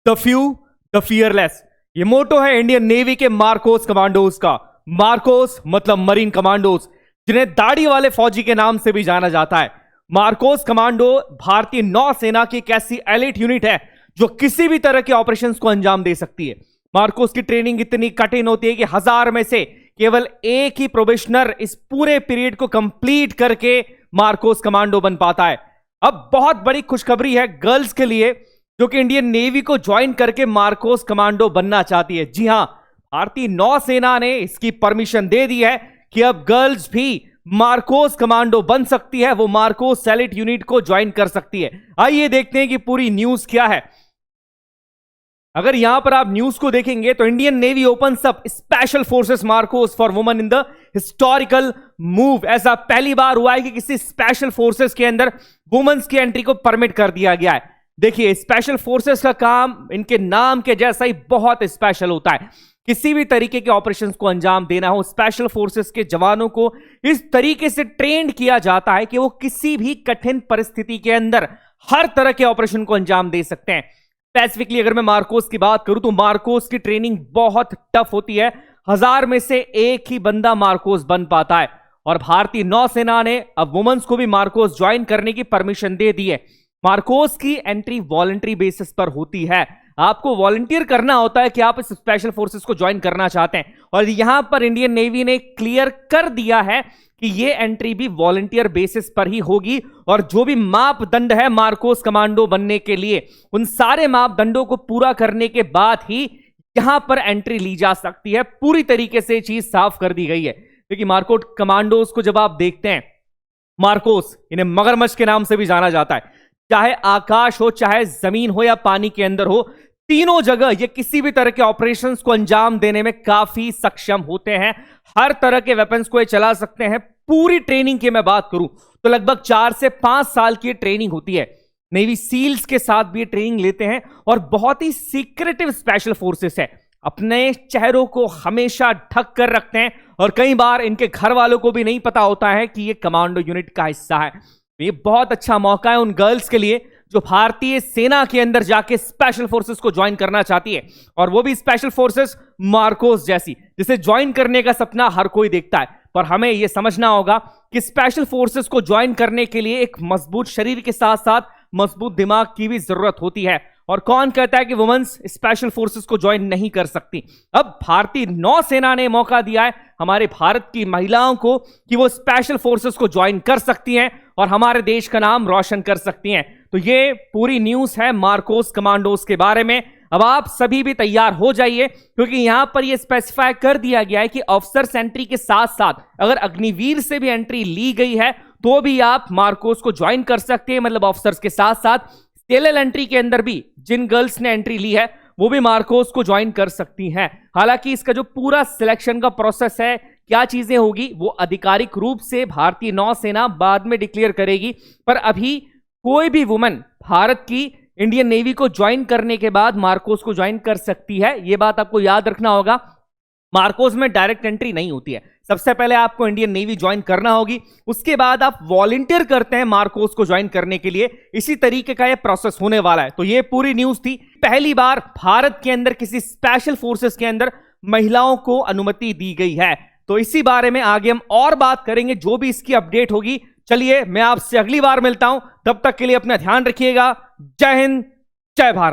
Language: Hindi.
द फ्यू द फियरलेस, ये मोटो है इंडियन नेवी के मार्कोस कमांडोज का। मार्कोस मतलब मरीन कमांडोज, जिन्हें दाढ़ी वाले फौजी के नाम से भी जाना जाता है। मार्कोस कमांडो भारतीय नौसेना की एक ऐसी एलिट यूनिट है जो किसी भी तरह के ऑपरेशंस को अंजाम दे सकती है। मार्कोस की ट्रेनिंग इतनी कठिन होती है कि 1000 में से केवल एक ही प्रोबेशनर इस पूरे पीरियड को कंप्लीट करके मार्कोस कमांडो बन पाता है। अब बहुत बड़ी खुशखबरी है गर्ल्स के लिए, जो कि इंडियन नेवी को ज्वाइन करके मार्कोस कमांडो बनना चाहती है। जी हां, भारतीय नौसेना ने इसकी परमिशन दे दी है कि अब गर्ल्स भी मार्कोस कमांडो बन सकती है, वो मार्कोस एलिट यूनिट को ज्वाइन कर सकती है। आइए देखते हैं कि पूरी न्यूज क्या है। अगर यहां पर आप न्यूज को देखेंगे तो Indian navy opens up special forces Marcos for women in the historical move. ऐसा पहली बार हुआ है कि किसी स्पेशल फोर्सेस के अंदर वुमेन्स की एंट्री को परमिट कर दिया गया है। देखिए, स्पेशल फोर्सेस का काम इनके नाम के जैसा ही बहुत स्पेशल होता है। किसी भी तरीके के ऑपरेशंस को अंजाम देना हो, स्पेशल फोर्सेस के जवानों को इस तरीके से ट्रेंड किया जाता है कि वो किसी भी कठिन परिस्थिति के अंदर हर तरह के ऑपरेशन को अंजाम दे सकते हैं। स्पेसिफिकली अगर मैं मार्कोस की बात करूं तो मार्कोस की ट्रेनिंग बहुत टफ होती है। 1000 में से एक ही बंदा मार्कोस बन पाता है, और भारतीय नौसेना ने अब वुमेन्स को भी मार्कोस ज्वाइन करने की परमिशन दे दी है। मार्कोस की एंट्री वॉलंटरी बेसिस पर होती है। आपको वॉलंटियर करना होता है कि आप इस स्पेशल फोर्सेस को ज्वाइन करना चाहते हैं, और यहां पर इंडियन नेवी ने क्लियर कर दिया है कि यह एंट्री भी वॉलंटियर बेसिस पर ही होगी। और जो भी मापदंड है मार्कोस कमांडो बनने के लिए, उन सारे मापदंडों को पूरा करने के बाद ही यहां पर एंट्री ली जा सकती है। पूरी तरीके से चीज साफ कर दी गई है। क्योंकि मार्कोस कमांडोज को जब आप देखते हैं, मार्कोस इन्हें मगरमच्छ के नाम से भी जाना जाता है। चाहे आकाश हो, चाहे जमीन हो या पानी के अंदर हो, तीनों जगह ये किसी भी तरह के ऑपरेशंस को अंजाम देने में काफी सक्षम होते हैं। हर तरह के वेपन्स को ये चला सकते हैं। पूरी ट्रेनिंग की मैं बात करूं तो लगभग 4 से 5 साल की ट्रेनिंग होती है। नेवी सील्स के साथ भी ट्रेनिंग लेते हैं, और बहुत ही सीक्रेटिव स्पेशल फोर्सेस है। अपने चेहरों को हमेशा ढक कर रखते हैं, और कई बार इनके घर वालों को भी नहीं पता होता है कि ये कमांडो यूनिट का हिस्सा है। ये बहुत अच्छा मौका है उन गर्ल्स के लिए जो भारतीय सेना के अंदर जाके स्पेशल फोर्सेस को ज्वाइन करना चाहती है, और वो भी स्पेशल फोर्सेस मार्कोस जैसी, जिसे ज्वाइन करने का सपना हर कोई देखता है। पर हमें यह समझना होगा कि स्पेशल फोर्सेस को ज्वाइन करने के लिए एक मजबूत शरीर के साथ साथ मजबूत दिमाग की भी जरूरत होती है। और कौन कहता है कि वुमेन्स स्पेशल फोर्सेस को ज्वाइन नहीं कर सकती? अब भारतीय नौसेना ने मौका दिया है हमारे भारत की महिलाओं को कि वो स्पेशल फोर्सेस को ज्वाइन कर सकती हैं और हमारे देश का नाम रोशन कर सकती हैं। तो ये पूरी न्यूज है मार्कोस कमांडोज के बारे में। अब आप सभी भी तैयार हो जाइए, क्योंकि यहां पर यह स्पेसिफाई कर दिया गया है कि ऑफिसर्स एंट्री के साथ साथ अगर अग्निवीर से भी एंट्री ली गई है तो भी आप मार्कोस को ज्वाइन कर सकते हैं। मतलब ऑफिसर्स के साथ साथ स्केलल एंट्री के अंदर भी जिन गर्ल्स ने एंट्री ली है वो भी मार्कोस को ज्वाइन कर सकती हैं। हालांकि इसका जो पूरा सिलेक्शन का प्रोसेस है, क्या चीजें होगी, वो आधिकारिक रूप से भारतीय नौसेना बाद में डिक्लेयर करेगी। पर अभी कोई भी वुमन भारत की इंडियन नेवी को ज्वाइन करने के बाद मार्कोस को ज्वाइन कर सकती है। यह बात आपको याद रखना होगा। मार्कोस में डायरेक्ट एंट्री नहीं होती है। सबसे पहले आपको इंडियन नेवी ज्वाइन करना होगी, उसके बाद आप वॉलंटियर करते हैं मार्कोस को ज्वाइन करने के लिए। इसी तरीके का यह प्रोसेस होने वाला है। तो यह पूरी न्यूज थी। पहली बार भारत के अंदर किसी स्पेशल फोर्सेस के अंदर महिलाओं को अनुमति दी गई है। तो इसी बारे में आगे हम और बात करेंगे, जो भी इसकी अपडेट होगी। चलिए, मैं आपसे अगली बार मिलता हूं। तब तक के लिए अपना ध्यान रखिएगा। जय हिंद, जय भारत।